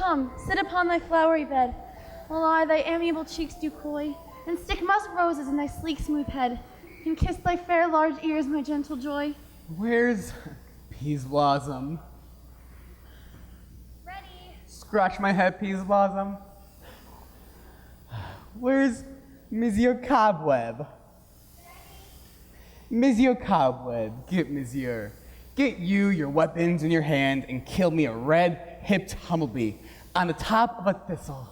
Come, sit upon thy flowery bed, while I thy amiable cheeks do coy, and stick musk roses in thy sleek smooth head, and kiss thy fair large ears, my gentle joy. Where's Peas Blossom? Ready. Scratch my head, Peas Blossom. Where's Monsieur Cobweb? Monsieur Cobweb, get Monsieur. Get you your weapons in your hand and kill me a red-hipped humblebee on the top of a thistle.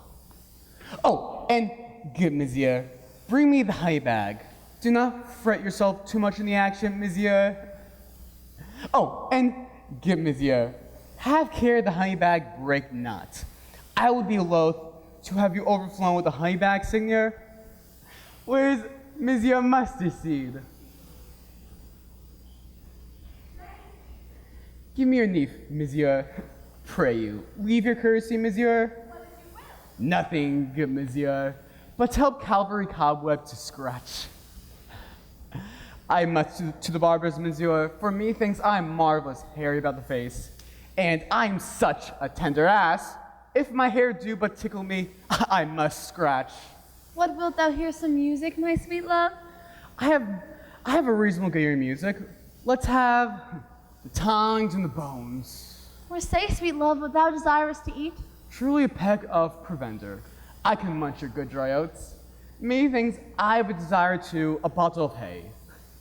Oh, and get Monsieur, bring me the honey bag. Do not fret yourself too much in the action, Monsieur. Oh, and get Monsieur, have care the honey bag break not. I would be loath to have you overflown with the honey bag, Seigneur. Where's Monsieur Mustard Seed? Give me your knife, Monsieur. Pray you, leave your courtesy, Monsieur. Nothing, good Monsieur, but help Calvary Cobweb to scratch. I must to the barbers, Monsieur, for methinks I'm marvelous hairy about the face, and I'm such a tender ass. If my hair do but tickle me, I must scratch. What, wilt thou hear some music, my sweet love? I have a reasonable good ear in music. Let's have the tongues and the bones. Or say, sweet love, what thou desirest to eat? Truly a peck of provender. I can munch your good dry oats. Methinks I would desire to a bottle of hay.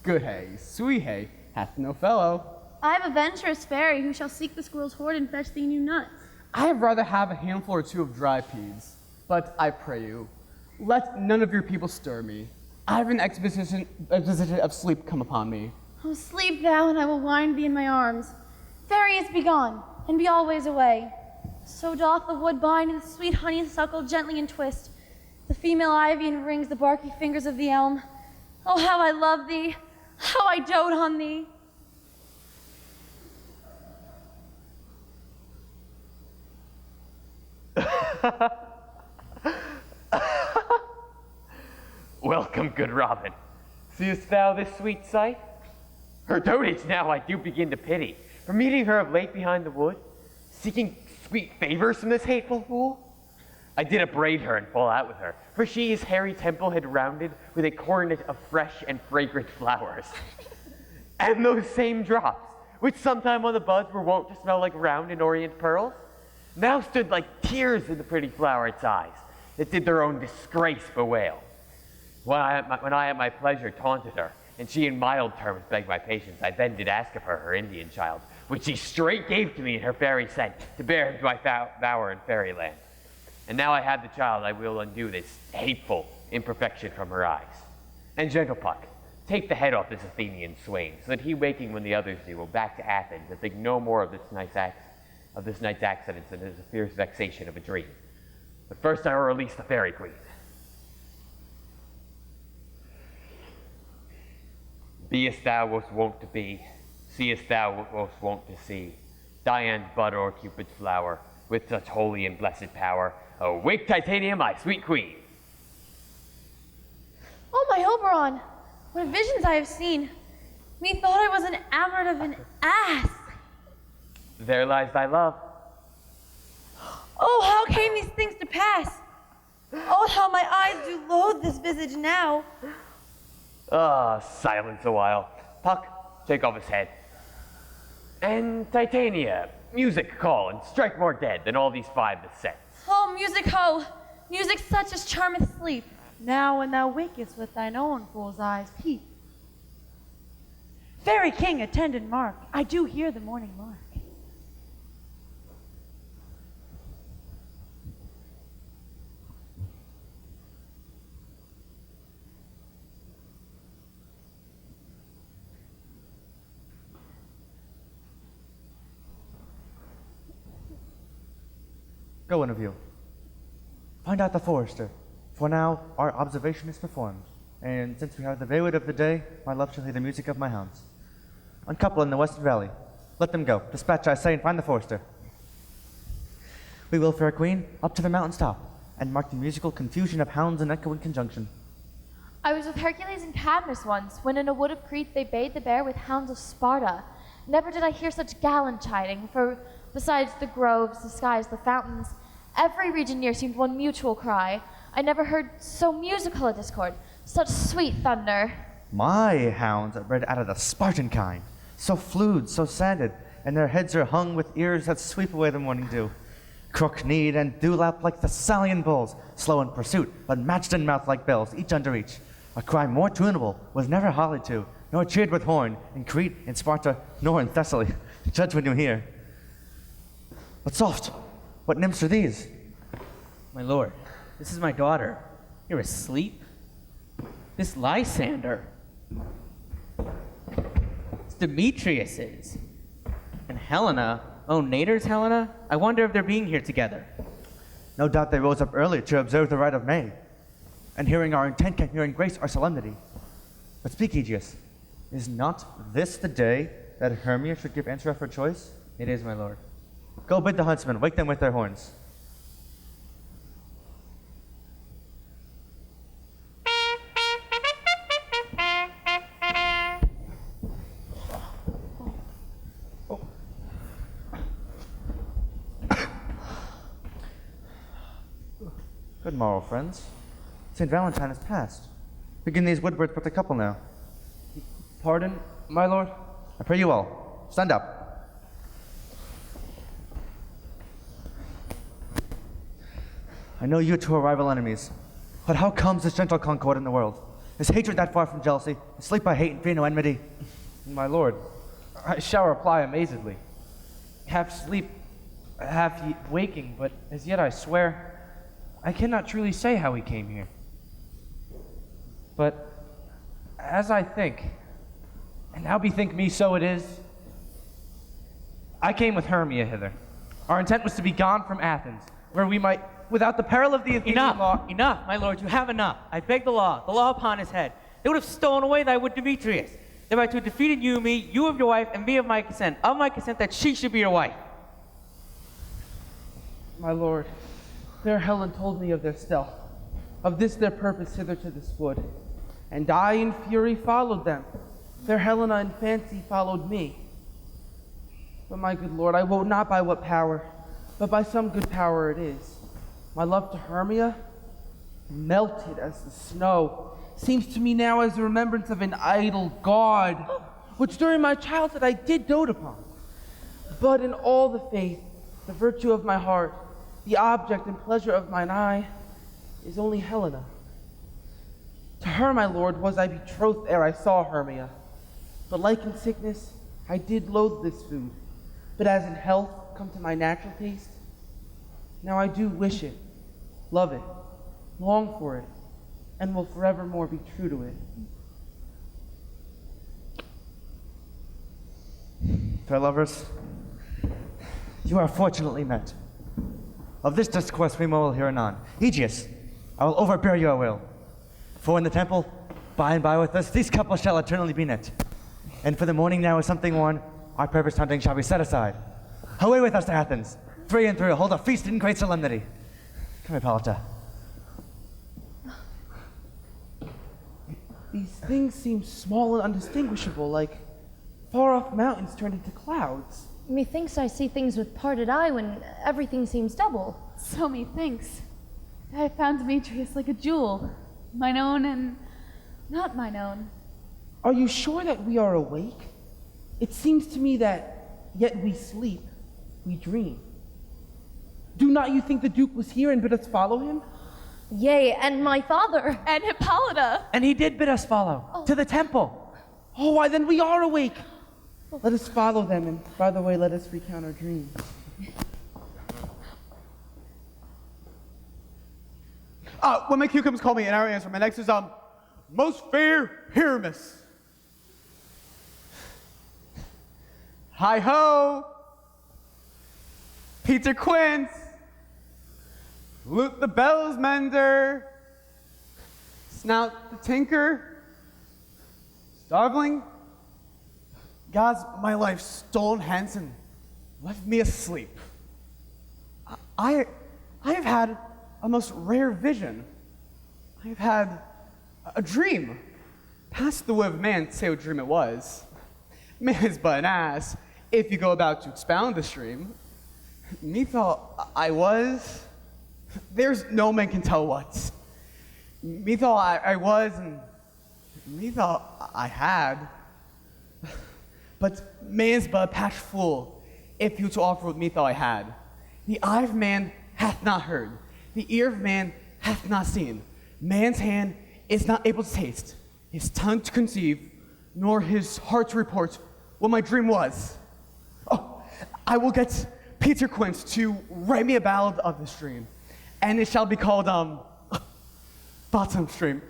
Good hay, sweet hay, hath no fellow. I have a venturous fairy who shall seek the squirrel's hoard and fetch thee new nuts. I had rather have a handful or two of dry peas, but I pray you, let none of your people stir me. I have an exposition of sleep come upon me. Oh, sleep thou, and I will wind thee in my arms. Fairies, be gone, and be always away. So doth the woodbine and the sweet honeysuckle gently entwist, the female ivy enrings the barky fingers of the elm. Oh, how I love thee, how I dote on thee. Welcome, good Robin. Seest thou this sweet sight? Her dotage now I do begin to pity, for meeting her of late behind the wood, seeking sweet favors from this hateful fool. I did upbraid her and fall out with her, for she his hairy temple had rounded with a coronet of fresh and fragrant flowers. And those same drops, which sometime on the buds were wont to smell like round and orient pearls, now stood like tears in the pretty floweret's eyes, that did their own disgrace bewail. When I at my pleasure taunted her, and she in mild terms begged my patience, I then did ask of her her Indian child, which she straight gave to me in her fairy scent, to bear to my bower in fairyland. And now I have the child, I will undo this hateful imperfection from her eyes. And gentle Puck, take the head off this Athenian swain, so that he waking when the others do will back to Athens and think no more of this night's accidents than as a fierce vexation of a dream. But first I will release the fairy queen. Beest thou most wont to be, seest thou most wont to see, Dian's bud or Cupid's flower, with such holy and blessed power. Awake, Titania, my sweet queen! Oh, my Oberon, what visions I have seen. Methought I was enamored of an ass. There lies thy love. Oh, how came these things to pass? Oh, how my eyes do loathe this visage now. Silence a while. Puck, take off his head. And Titania, music call, and strike more dead than all these five that set. Oh, music ho! Music such as charmeth sleep. Now when thou wakest with thine own fool's eyes peep. Fairy king, attend and mark, I do hear the morning lark. Go, one of you. Find out the forester. For now, our observation is performed, and since we have the veward of the day, my love shall hear the music of my hounds. Uncouple in the western valley. Let them go. Dispatch, I say, and find the forester. We will, fair queen, up to the mountain's top, and mark the musical confusion of hounds and echoing conjunction. I was with Hercules and Cadmus once, when in a wood of Crete they bayed the bear with hounds of Sparta. Never did I hear such gallant chiding, for besides the groves, the skies, the fountains, Every region near seemed one mutual cry. I never heard so musical a discord, such sweet thunder. My hounds are bred out of the Spartan kind, so flued, so sanded, and their heads are hung with ears that sweep away the morning dew. Crook-kneed and dewlap like Thessalian bulls, slow in pursuit, but matched in mouth like bells, each under each. A cry more tunable was never hollied to, nor cheered with horn, in Crete, in Sparta, nor in Thessaly. Judge when you hear. But soft, what nymphs are these? My lord, this is my daughter. You're asleep? This Lysander. It's Demetrius's. And Helena. Oh, Nader's Helena? I wonder if they're being here together. No doubt they rose up early to observe the rite of May, and hearing our intent can hear in grace our solemnity. But speak, Aegeus, is not this the day that Hermia should give answer of her choice? It is, my lord. Go bid the huntsmen wake them with their horns. Good morrow, friends. St. Valentine has passed. Begin these woodwords with a couple now. Pardon, my lord? I pray you all, stand up. I know you two are rival enemies, but how comes this gentle concord in the world? Is hatred that far from jealousy? Is sleep by hate and fear no enmity? My lord, I shall reply amazedly. Half sleep, half waking, but as yet I swear, I cannot truly say how we came here. But as I think, and now bethink me so it is, I came with Hermia hither. Our intent was to be gone from Athens, where we might, without the peril of the Athenian law... Enough, my lord, you have enough. I beg the law upon his head. They would have stolen away thy wood Demetrius, thereby to have defeated you, me, you of your wife, and me of my consent that she should be your wife. My lord, fair Helen told me of their stealth, of this their purpose hither to this wood, and I in fury followed them. Fair Helena in fancy followed me. But my good lord, I wot not by what power, but by some good power it is. My love to Hermia, melted as the snow, seems to me now as the remembrance of an idol god, which during my childhood I did dote upon. But in all the faith, the virtue of my heart, the object and pleasure of mine eye, is only Helena. To her, my lord, was I betrothed ere I saw Hermia. But like in sickness, I did loathe this food, but as in health come to my natural taste, now I do wish it, love it, long for it, and will forevermore be true to it. Fair lovers, you are fortunately met. Of this discourse we will hear anon. Aegeus, I will overbear your will. For in the temple, by and by with us, these couples shall eternally be knit. And for the morning now is something worn, our purpose hunting shall be set aside. Away with us to Athens, 3 and 3, hold a feast in great solemnity. Come, Hippolyta. These things seem small and undistinguishable, like far-off mountains turned into clouds. Methinks I see things with parted eye when everything seems double. So methinks. I have found Demetrius like a jewel, mine own and not mine own. Are you sure that we are awake? It seems to me that yet we sleep, we dream. Do not you think the Duke was here and bid us follow him? Yea, and my father. And Hippolyta. And he did bid us follow to the temple. Oh, why then we are awake. Let us follow them, and by the way, let us recount our dreams. When my cucumbers call me, and I answer, my next is, most fair Pyramus. Hi-ho! Peter Quince! Lute the bells mender! Snout the tinker! Starveling! God's my life stolen hence and left me asleep. I have had a most rare vision. I have had a dream. Past the wit of man to say what dream it was. Man is but an ass if you go about to expound this dream. Methought I was There's no man can tell what. Me thought I was, and me thought I had. But man's but a patch full, if he were to offer what me thought I had. The eye of man hath not heard, the ear of man hath not seen. Man's hand is not able to taste, his tongue to conceive, nor his heart to report what my dream was. Oh, I will get Peter Quince to write me a ballad of this dream, and it shall be called, Bottom Stream,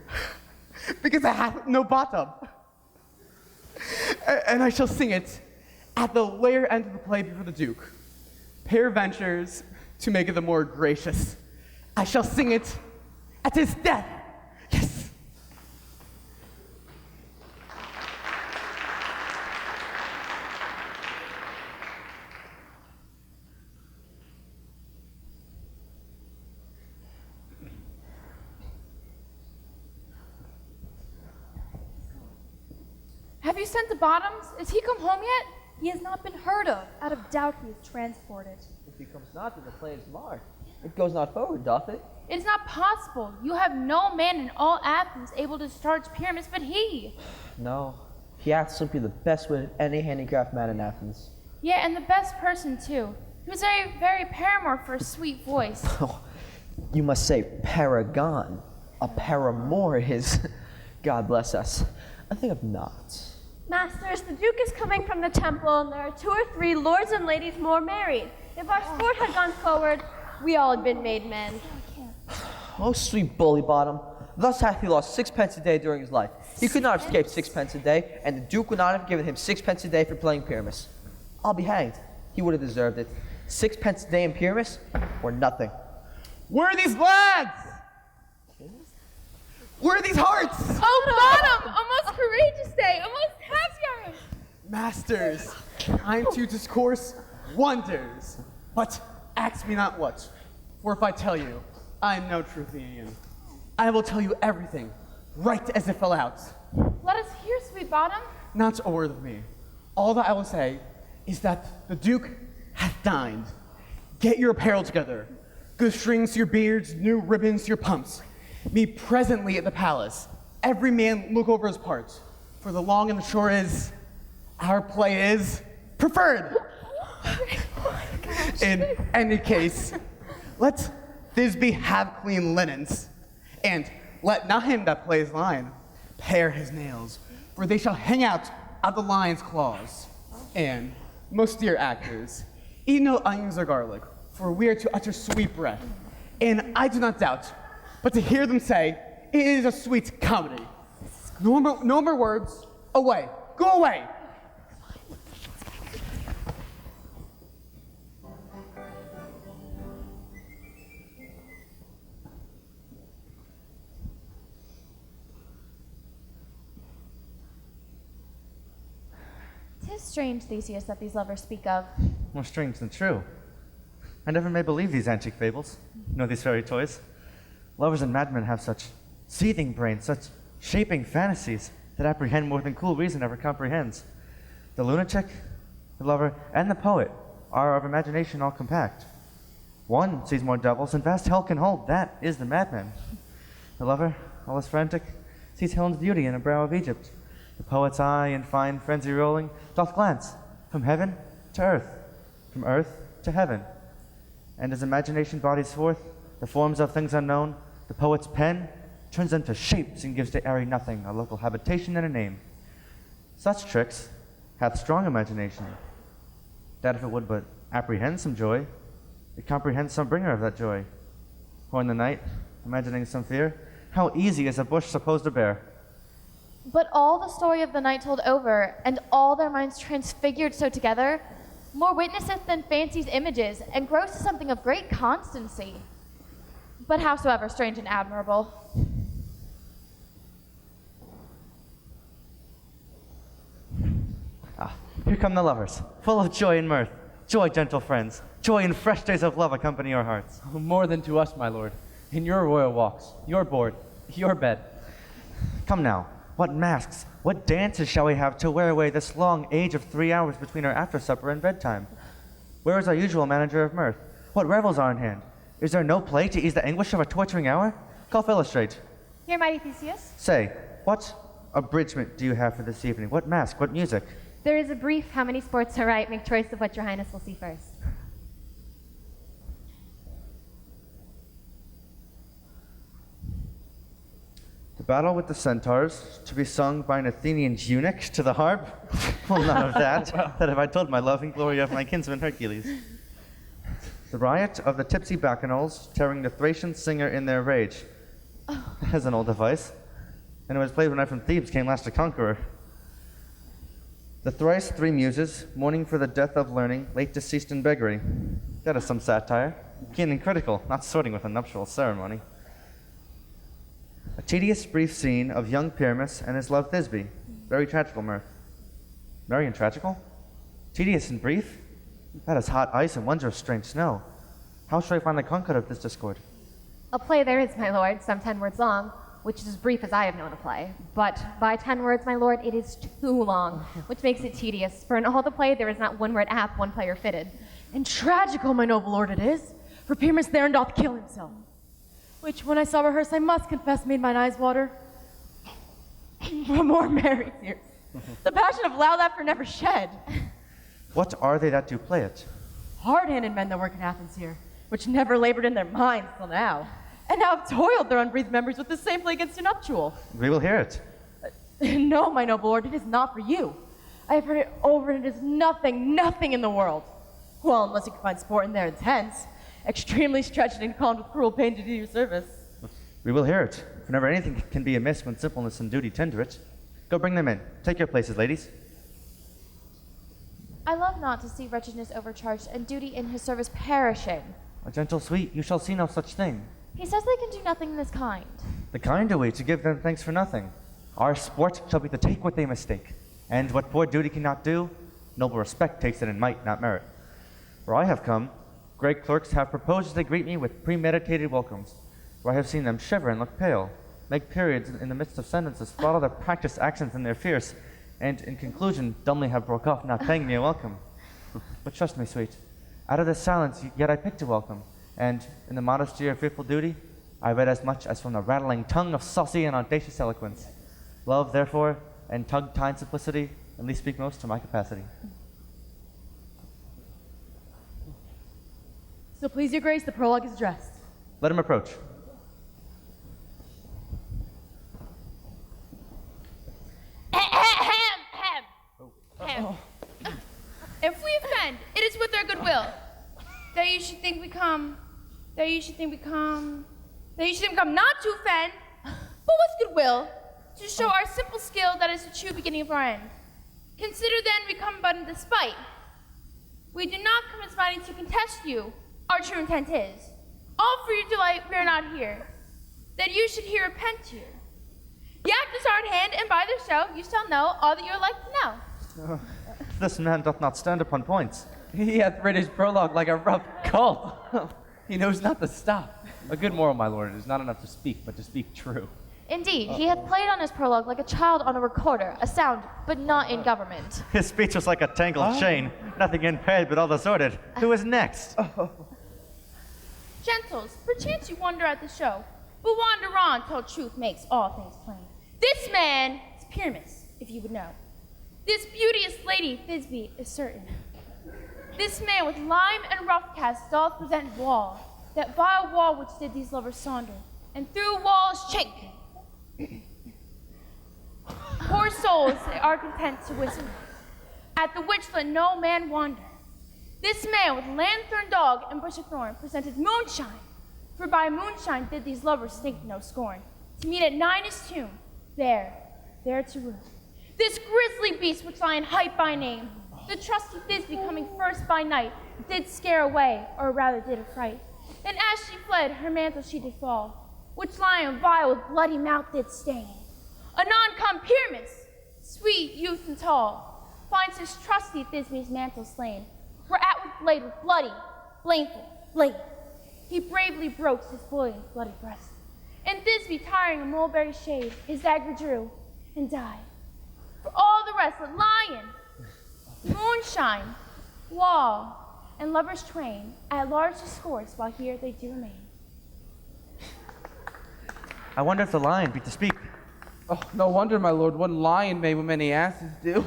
because I have no bottom. And I shall sing it at the later end of the play before the Duke. Peradventures, to make it the more gracious, I shall sing it at his death. Yes. Have you sent to Bottoms? Is he come home yet? He has not been heard of. Out of doubt he is transported. If he comes not, then the play is marred. It goes not forward, doth it? It is not possible. You have no man in all Athens able to discharge Pyramus but he. No. He hath simply the best wit of any handicraft man in Athens. Yeah, and the best person too. He was very, very paramour for a sweet voice. Oh, you must say paragon. A paramour is, God bless us, a thing of naught. Masters, the Duke is coming from the temple, and there are 2 or 3 lords and ladies more married. If our sport had gone forward, we all had been made men. Oh, sweet bully bottom. Thus hath he lost 6 pence a day during his life. He could not have escaped 6 pence a day, and the Duke would not have given him 6 pence a day for playing Pyramus. I'll be hanged. He would have deserved it. 6 pence a day in Pyramus, or nothing. Where are these lads? Where are these hearts? Oh, Bottom! A most courageous day, a most happy hour. Masters, I'm to discourse wonders, but ask me not what. For if I tell you, I am no Truthian. I will tell you everything, right as it fell out. Let us hear, sweet Bottom. Not a word of me. All that I will say is that the Duke hath dined. Get your apparel together. Good strings to your beards, new ribbons to your pumps. Meet presently at the palace. Every man look over his parts. For the long and the short is, our play is preferred. In any case, let Thisbe have clean linens, and let not him that plays line pare his nails, for they shall hang out of the lion's claws. And, most dear actors, eat no onions or garlic, for we are to utter sweet breath. And I do not doubt, but to hear them say, it is a sweet comedy. No more words. Away. Go away. Tis strange, Theseus, that these lovers speak of. More strange than true. I never may believe these antique fables, nor these fairy toys. Lovers and madmen have such seething brains, such shaping fantasies that apprehend more than cool reason ever comprehends. The lunatic, the lover, and the poet are of imagination all compact. One sees more devils than vast hell can hold. That is the madman. The lover, all is frantic, sees Helen's beauty in a brow of Egypt. The poet's eye, in fine frenzy rolling, doth glance from heaven to earth, from earth to heaven. And as imagination bodies forth the forms of things unknown, the poet's pen turns them to shapes and gives to airy nothing a local habitation and a name. Such tricks hath strong imagination, that if it would but apprehend some joy, it comprehends some bringer of that joy. Or in the night, imagining some fear, how easy is a bush supposed to bear? But all the story of the night told over, and all their minds transfigured so together, more witnesseth than fancy's images, and grows to something of great constancy. But howsoever strange and admirable. Ah, here come the lovers, full of joy and mirth. Joy, gentle friends, joy and fresh days of love accompany your hearts. More than to us, my lord. In your royal walks, your board, your bed. Come now, what masks, what dances shall we have to wear away this long age of 3 hours between our after supper and bedtime? Where is our usual manager of mirth? What revels are in hand? Is there no play to ease the anguish of a torturing hour? Golf illustrate. Here, mighty Theseus. Say, what abridgment do you have for this evening? What mask? What music? There is a brief how many sports are right. Make choice of what your highness will see first. The battle with the centaurs, to be sung by an Athenian eunuch to the harp? Well, none of that. That have I told my love and glory of my kinsman Hercules. The riot of the tipsy bacchanals, tearing the Thracian singer in their rage. That's an old device. And it was played when I from Thebes came last a conqueror. The thrice three muses, mourning for the death of learning, late deceased in beggary. That is some satire. Keen and critical, not sorting with a nuptial ceremony. A tedious brief scene of young Pyramus and his love Thisbe. Very tragical mirth. Merry and tragical? Tedious and brief? That is hot ice and wondrous strange snow. How shall I find the concord of this discord? A play there is, my lord, some 10 words long, which is as brief as I have known a play. But by 10 words, my lord, it is too long, which makes it tedious. For in all the play, there is not one word apt, one player fitted. And tragical, my noble lord, it is, for Pyramus therein doth kill himself. Which, when I saw rehearse, I must confess made mine eyes water. More merry tears. The passion of loud laughter never shed. What are they that do play it? Hard-handed men that work in Athens here, which never labored in their minds till now, and now have toiled their unbreathed memories with the same play against a nuptial. We will hear it. No, my noble lord, it is not for you. I have heard it over, and it is nothing, nothing in the world. Well, unless you can find sport in their intents, extremely stretched and calmed with cruel pain to do your service. We will hear it. For never anything can be amiss when simpleness and duty tend to it. Go bring them in. Take your places, ladies. I love not to see wretchedness overcharged and duty in his service perishing. A gentle sweet, you shall see no such thing. He says they can do nothing in this kind. The kind are we to give them thanks for nothing. Our sport shall be to take what they mistake, and what poor duty cannot do, noble respect takes it in might, not merit. Where I have come, great clerks have proposed to greet me with premeditated welcomes, where I have seen them shiver and look pale, make periods in the midst of sentences, throttle their practiced accents in their fierce, and in conclusion dumbly have broke off, not paying me a welcome. But trust me, sweet, out of this silence yet I picked a welcome, and in the modesty of fearful duty, I read as much as from the rattling tongue of saucy and audacious eloquence. Love, therefore, and tongue-tied simplicity, at least speak most to my capacity. So please your grace, the prologue is addressed. Let him approach. If we offend, it is with our goodwill. That you should think we come not to offend, but with goodwill, to show our simple skill that is the true beginning of our end. Consider then we come but in despite. We do not come as fighting to contest you. Our true intent is, all for your delight we are not here, that you should here repent here. The act is hard hand, and by the show you shall know all that you are like to know. This man doth not stand upon points. He hath read his prologue like a rough colt. He knows not to stop. A good moral, my lord, is not enough to speak, but to speak true. Indeed, he hath played on his prologue like a child on a recorder, a sound, but not in government. His speech was like a tangled chain, nothing impaired but all disordered. Who is next? Gentles, perchance you wonder at the show, but wander on till truth makes all things plain. This man is Pyramus, if you would know. This beauteous lady, Thisbe, is certain. This man with lime and rough cast doth present wall, that vile wall which did these lovers sonder, and through walls shake. Poor souls, they are content to whisper, at the which let no man wander. This man with lanthorn dog and bush of thorn presented moonshine, for by moonshine did these lovers think no scorn, to meet at Ninus' tomb, there to rue. This grisly beast which lion hight by name, the trusty Thisbe coming first by night, did scare away, or rather did affright. And as she fled, her mantle she did fall, which lion vile with bloody mouth did stain. Anon come Pyramus, sweet youth and tall, finds his trusty Thisbe's mantle slain, whereat with blade with bloody, blameful blade, he bravely broke his boiling bloody breast. And Thisbe, tiring a mulberry shade, his dagger drew, and died. For all the rest, let lion, moonshine, wall, and lovers twain, at large discourse while here they do remain. I wonder if the lion beat the speak. Oh, no wonder, my lord, one lion made what many asses do.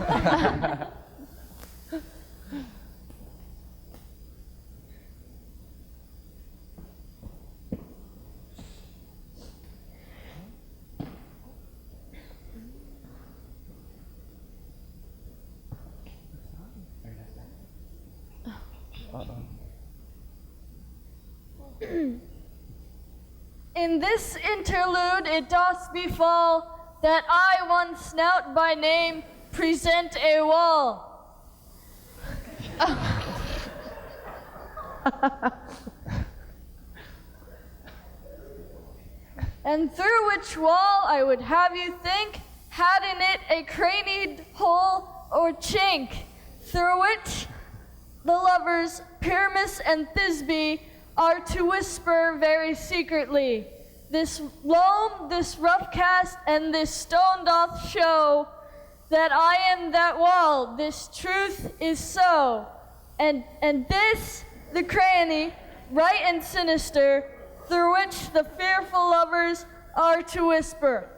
In this interlude it doth befall that I, one snout by name, present a wall. And through which wall I would have you think had in it a crannied hole or chink, through which the lovers Pyramus and Thisbe are to whisper very secretly. This loam, this rough cast, and this stone doth show that I am that wall. This truth is so. And this, the cranny, right and sinister, through which the fearful lovers are to whisper.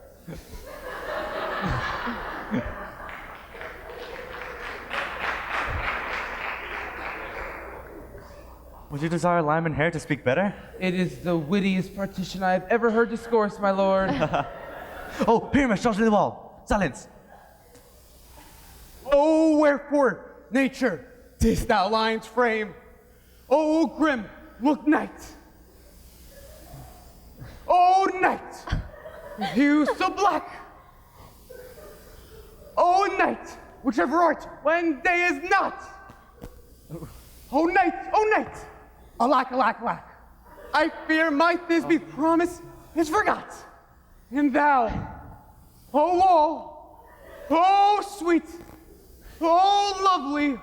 Would you desire Lyman Hare to speak better? It is the wittiest partition I have ever heard discourse, my lord. Oh, Pyramus, charge in the wall. Silence. Oh, wherefore, nature, didst thou lion's frame? Oh, grim, look night. Oh, night, hue so black. Oh, night, whichever art, when day is not. Oh, night, alack, alack, alack. I fear my Thisbe promise is forgot. And thou, oh wall, oh sweet, oh lovely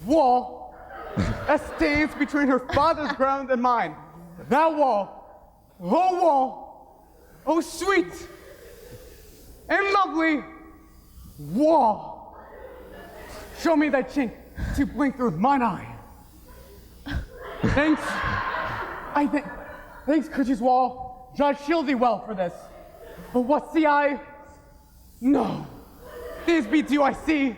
wall, that stands between her father's ground and mine. Thou wall, oh sweet and lovely wall. Show me that chink to blink through mine eye. Thanks. Thanks, Cushie's wall. Judge shield thee well for this. But what see I? No. Thisbe do I see.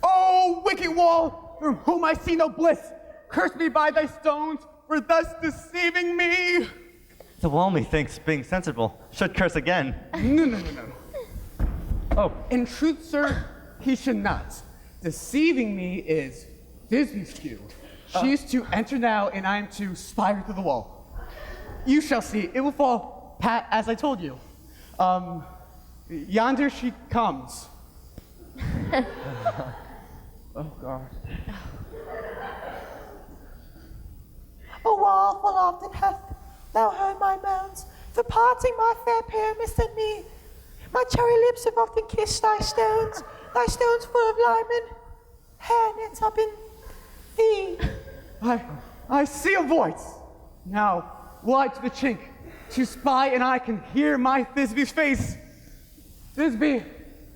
Oh, wicked wall, from whom I see no bliss. Curse me by thy stones for thus deceiving me. The wall, methinks, being sensible, should curse again. No. Oh, in truth, sir, he should not. Deceiving me is Thisbe's cue. She is to enter now, and I am to spy her through the wall. You shall see. It will fall pat as I told you. Yonder she comes. Oh, God. O wall, full often hath thou heard my moans, for parting my fair Pyramus and me. My cherry lips have often kissed thy stones full of Lyman, hair knit up in thee. I see a voice. Now, light to the chink, to spy, and I can hear my Thisbe's face. Thisbe.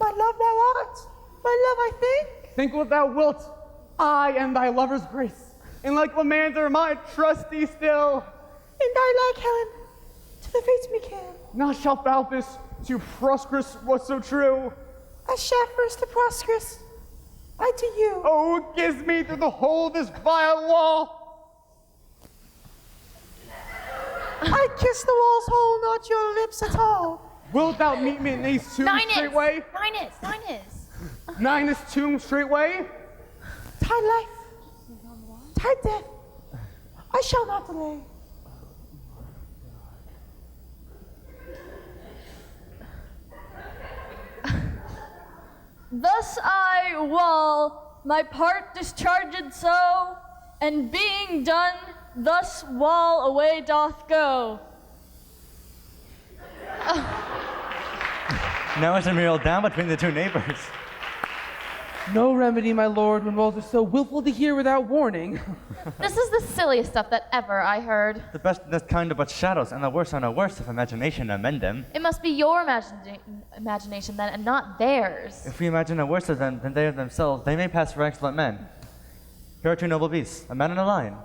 My love thou art, my love I think. Think what thou wilt. I am thy lover's grace, and like Lamander, my trusty still. And I like Helen, to the fates me can. Not shalt thou this to Prosperous was so true. As Shaffer's to Prosperous, I to you. Oh, gives me through the hole of this vile wall. I kiss the wall's hole, not your lips at all. Wilt thou meet me in these tombs straightway? Ninus. Ninus tomb straightway? Tide life, tide death, I shall not delay. Thus I, wall, my part discharged so, and being done, thus wall away doth go. Now it's a mural down between the two neighbors. No remedy, my lord, when walls are so willful to hear without warning. This is the silliest stuff that ever I heard. The best in this kind are but shadows, and the worst are no worse if imagination amend them. It must be your imagination then, and not theirs. If we imagine a worse of them than they of themselves, they may pass for excellent men. Here are two noble beasts, a man and a lion.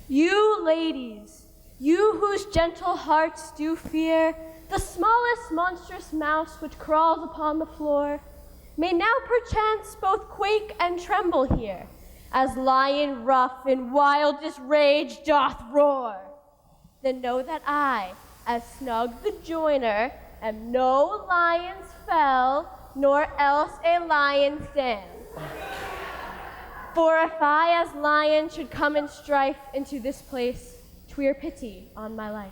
You ladies, you whose gentle hearts do fear the smallest monstrous mouse which crawls upon the floor, may now perchance both quake and tremble here, as lion rough in wildest rage doth roar. Then know that I, as Snug the joiner, am no lion's fell, nor else a lion's den. For if I as lion should come in strife into this place, 'twere pity on my life.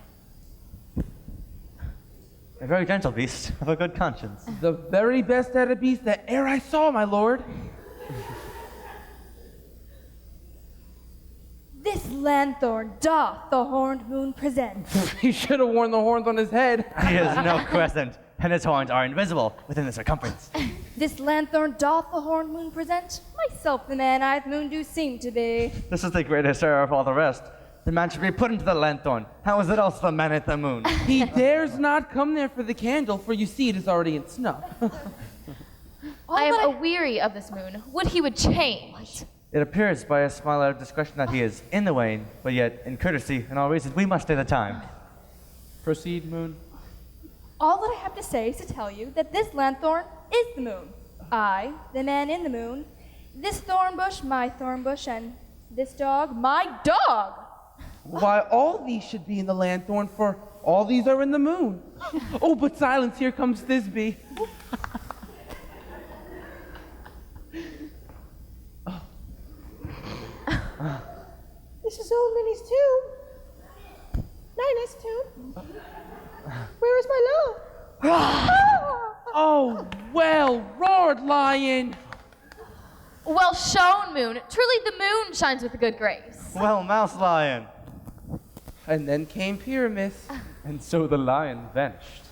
A very gentle beast of a good conscience. The very best at a beast that e'er I saw, my lord. This lanthorn doth the horned moon present. He should have worn the horns on his head. He is no crescent, and his horns are invisible within the circumference. This lanthorn doth the horned moon present. Myself the man-eyed moon do seem to be. This is the greatest error of all the rest. The man should be put into the lanthorn. How is it else the man at the moon? He dares not come there for the candle, for you see it is already in snuff. I am aweary of this moon. Would he would change. It appears by a smile of discretion that he is in the wane, but yet, in courtesy and all reasons, we must stay the time. Proceed, Moon. All that I have to say is to tell you that this lanthorn is the moon. I, the man in the moon, this thorn bush, my thorn bush, and this dog, my dog. Why, all these should be in the lanthorn, for all these are in the moon. Oh, but silence, here comes Thisbe. This is old Minnie's tomb. Nina's tomb. Where is my love? Oh, well roared, lion. Well shown, moon. Truly the moon shines with a good grace. Well, mouse lion. And then came Pyramus. And so the lion vanished.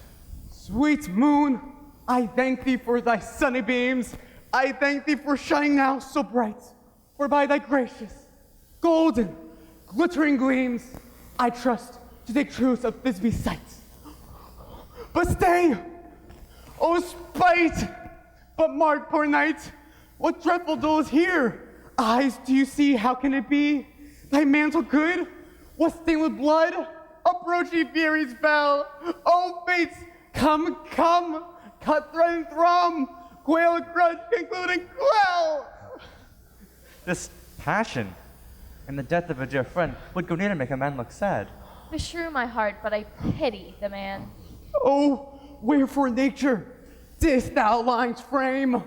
Sweet moon, I thank thee for thy sunny beams. I thank thee for shining now so bright. For by thy gracious, golden, glittering gleams, I trust to take truth of Thisbe's sight. But stay, oh spite! But mark, poor knight, what dreadful dole is here? Eyes, do you see? How can it be? Thy mantle good? Was stained with blood? Approaching furies fell. Oh fates, come, come, cut, thread, and thrum, quail, grudge, conclude, and quell. This passion and the death of a dear friend would go near to make a man look sad. Beshrew my heart, but I pity the man. Oh, wherefore nature didst thou lion's frame?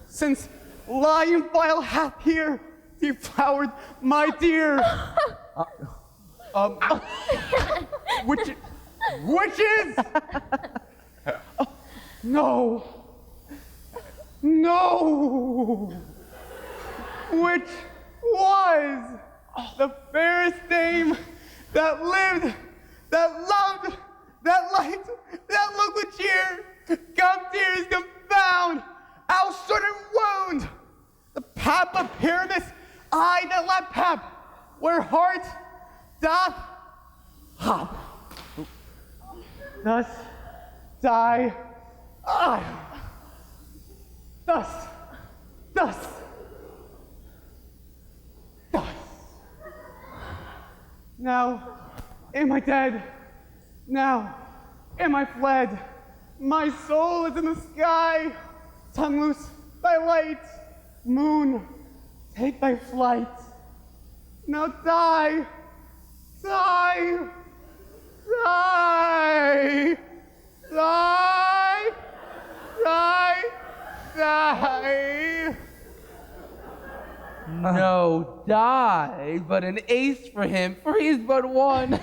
Since lion vile hath here deflowered my dear. Witches! No. No. Which was the fairest dame that lived, that loved, that liked, that looked with cheer. Come tears confound, our certain wound. The pap of Pyramus, I that lap pap, where heart doth hop. Thus die I. Thus. Now am I dead? Now am I fled? My soul is in the sky. Tongue loose thy light. Moon, take thy flight. Now die, die, die, die, die, die. No, die, but an ace for him, for he's but one.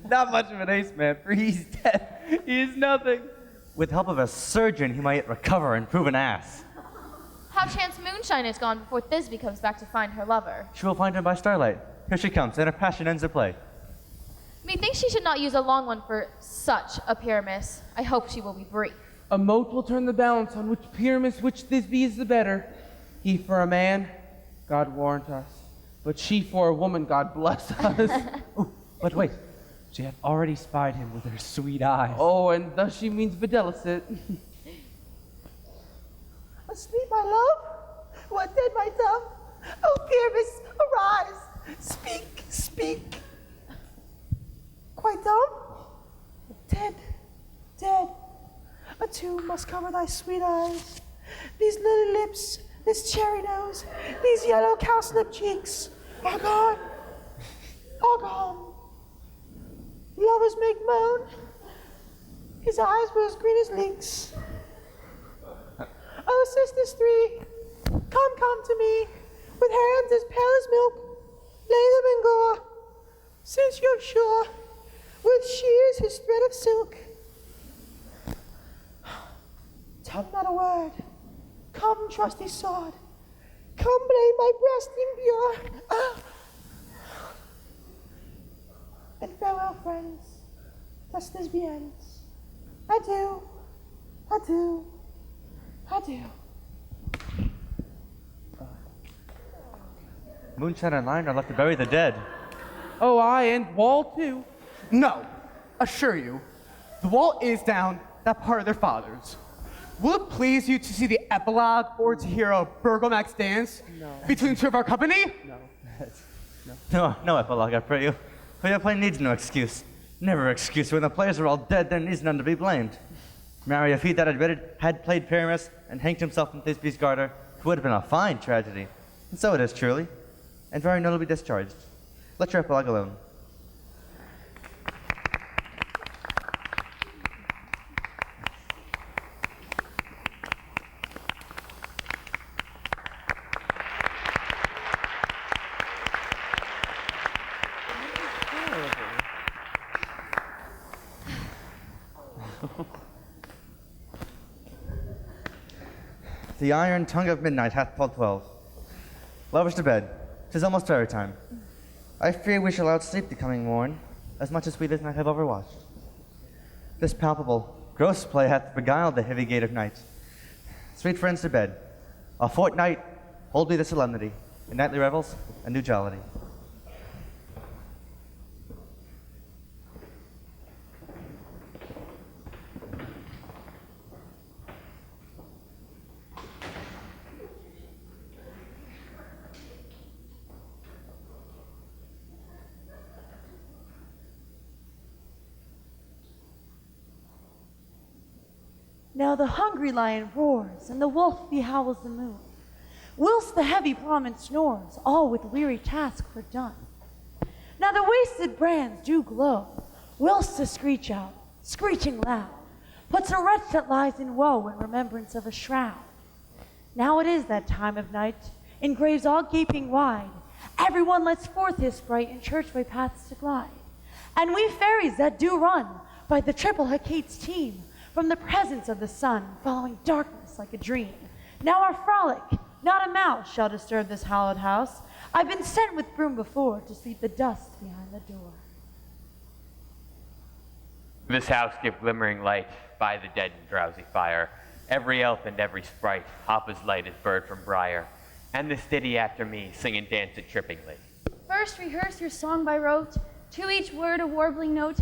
Not much of an ace, man, for he's dead. He is nothing. With the help of a surgeon, he might recover and prove an ass. How chance Moonshine is gone before Thisbe comes back to find her lover. She will find him by starlight. Here she comes, and her passion ends her play. Methinks she should not use a long one for such a Pyramus. I hope she will be brief. A mote will turn the balance on which Pyramus, which Thisbe is the better. He for a man, God warrant us. But she for a woman, God bless us. But wait, she had already spied him with her sweet eyes. Oh, and thus she means videlicet. Asleep, my love? What then, my dove? Oh, Pyramus, arise. Speak, speak. Quite dumb? Dead, dead. A tomb must cover thy sweet eyes. These lily lips, this cherry nose, these yellow cowslip cheeks are gone, are gone. Lovers make moan. His eyes were as green as lynx. Oh, sisters three, come to me, with hands as pale as milk, lay them in gore, since you're sure, with shears his thread of silk. Tell not a word, come trusty sword, come blade my breast impure. And farewell, friends, lest this be ends. Adieu, adieu, adieu. Moonshine and Lion are left to bury the dead. Oh, aye, and Wall too. No, assure you, the wall is down, that part of their fathers. Will it please you to see the epilogue or to hear a Burgomax dance between two of our company? No epilogue, I pray you. For your play needs no excuse. Never excuse. When the players are all dead, there needs none to be blamed. Marry, if he that had played Pyramus and hanged himself in Thisbe's garter, it would have been a fine tragedy. And so it is truly, and very notably discharged. Let your epilogue alone. The iron tongue of midnight hath told 12. Lovers to bed. 'Tis almost fairy time. I fear we shall outsleep the coming morn, as much as we this night have overwatched. This palpable, gross play hath beguiled the heavy gate of night. Sweet friends to bed. A fortnight, hold we the solemnity, in nightly revels and new jollity. Now the hungry lion roars, and the wolf behowls the moon, whilst the heavy plowman snores, all with weary task fordone. Now the wasted brands do glow, whilst the screech out, screeching loud, puts a wretch that lies in woe in remembrance of a shroud. Now it is that time of night, in graves all gaping wide, everyone lets forth his sprite in churchway paths to glide. And we fairies that do run by the triple Hecate's team, from the presence of the sun, following darkness like a dream. Now our frolic, not a mouse shall disturb this hallowed house. I've been sent with broom before to sweep the dust behind the door. This house give glimmering light by the dead and drowsy fire. Every elf and every sprite hop as light as bird from briar. And this ditty after me sing and dance it trippingly. First rehearse your song by rote, to each word a warbling note.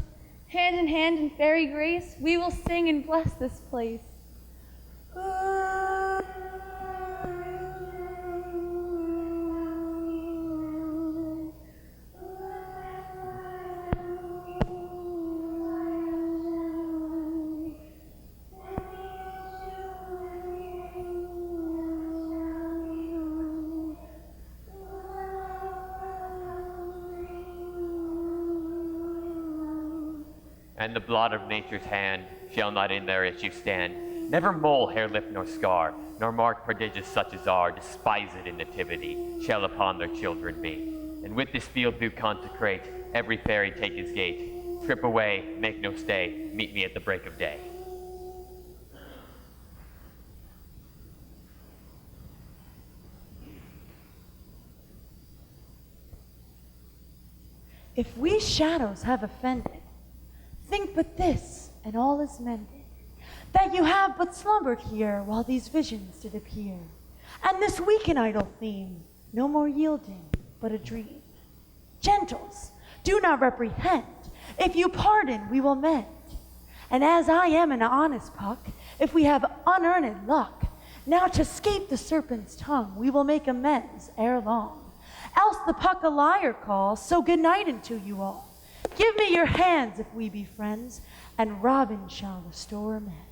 Hand in hand in fairy grace, we will sing and bless this place. And the blot of nature's hand shall not in their issue stand. Never mole, hair, lip, nor scar, nor mark prodigious such as are, despised in nativity, shall upon their children be. And with this field do consecrate, every fairy take his gate. Trip away, make no stay, meet me at the break of day. If we shadows have offended, think but this, and all is mended, that you have but slumbered here while these visions did appear. And this weak and idle theme, no more yielding, but a dream. Gentles, do not reprehend. If you pardon, we will mend. And as I am an honest puck, if we have unearned luck, now to scape the serpent's tongue, we will make amends ere long. else the puck a liar calls. So good night unto you all. Give me your hands if we be friends, and Robin shall restore amends.